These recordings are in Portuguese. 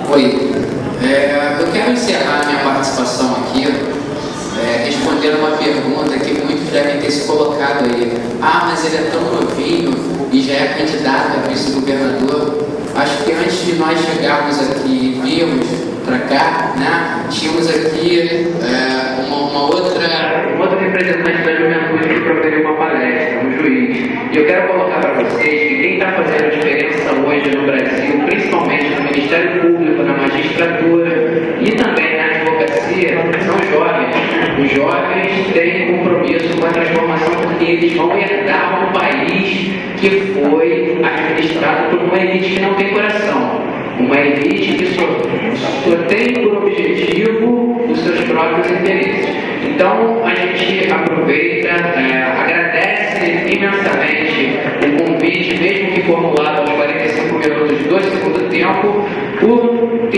Oi, eu quero encerrar minha participação aqui respondendo uma pergunta que muitos devem ter se colocado aí. Ah, mas ele é tão novinho e já é candidato a vice-governador. Acho que antes de nós chegarmos aqui e virmos para cá, né, tínhamos aqui uma outra representante da juventude que proferiu uma palestra, um juiz. E eu quero colocar para vocês que quem está fazendo a diferença hoje no Brasil, principalmente no Ministério Público, na magistratura e também na advocacia, são jovens. Os jovens têm compromisso com a transformação porque eles vão herdar um país que foi administrado por uma elite que não tem coração. Uma elite que só tem por objetivo os seus próprios interesses. Então, a gente aproveita, agradece imensamente o convite, mesmo que formulado aos 45 minutos do segundo tempo, por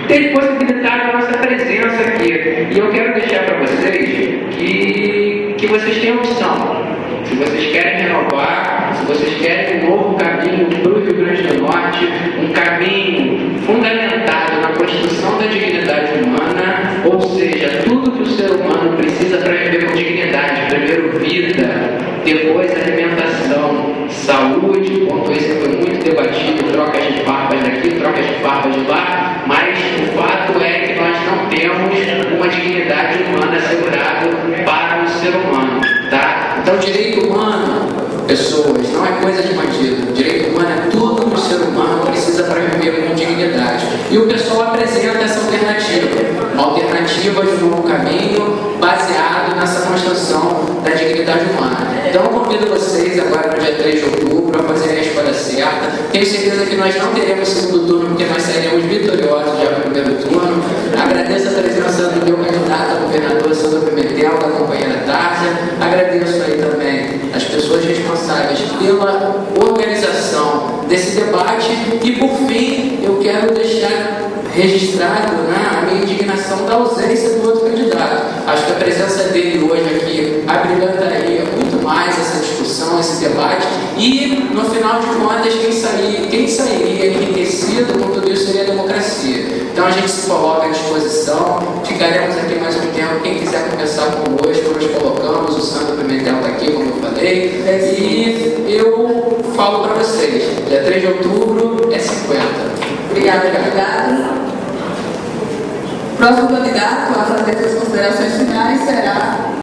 ter possibilidade da nossa presença aqui. E eu quero deixar para vocês que vocês têm opção. Se vocês querem renovar, se vocês querem um novo caminho para o Rio Grande do Norte, um caminho fundamentado na construção da dignidade humana, ou seja, tudo que o ser humano precisa para viver com dignidade, primeiro vida, depois alimentação, saúde, ponto esse foi muito debatido, trocas de farpas daqui, trocas de farpas de lá, mas o fato é que nós não temos uma dignidade humana assegurada para o ser humano, tá? Então, direito humano, pessoas, não é coisa de bandido. Direito humano é tudo que o ser humano precisa para viver com dignidade. E o pessoal apresenta essa alternativa. Uma alternativa de um novo caminho baseado nessa construção da dignidade humana. Então, eu convido vocês agora no dia 3 de outubro a fazerem a escolha certa. Tenho certeza que nós não teremos segundo turno, porque nós sairemos vitoriosos já no primeiro turno. Agradeço a presença do meu candidato a governador, Sandro Pimentel, da companheira Tárcia. Agradeço aí também as pessoas responsáveis pela organização desse debate. E, por fim, eu quero deixar registrado, né, a minha indignação da ausência do outro candidato. Acho que a presença dele hoje aqui abrilhantaria muito mais essa discussão, esse debate, e no final de contas quem sairia enriquecido com tudo isso seria a democracia. Então a gente se coloca à disposição, ficaremos aqui mais um tempo. Quem quiser conversar conosco, nós colocamos, o Sandro Pimentel está aqui, como eu falei, e eu falo para vocês, dia 3 de outubro é 50. Obrigada, candidato. Próximo candidato a fazer suas considerações finais será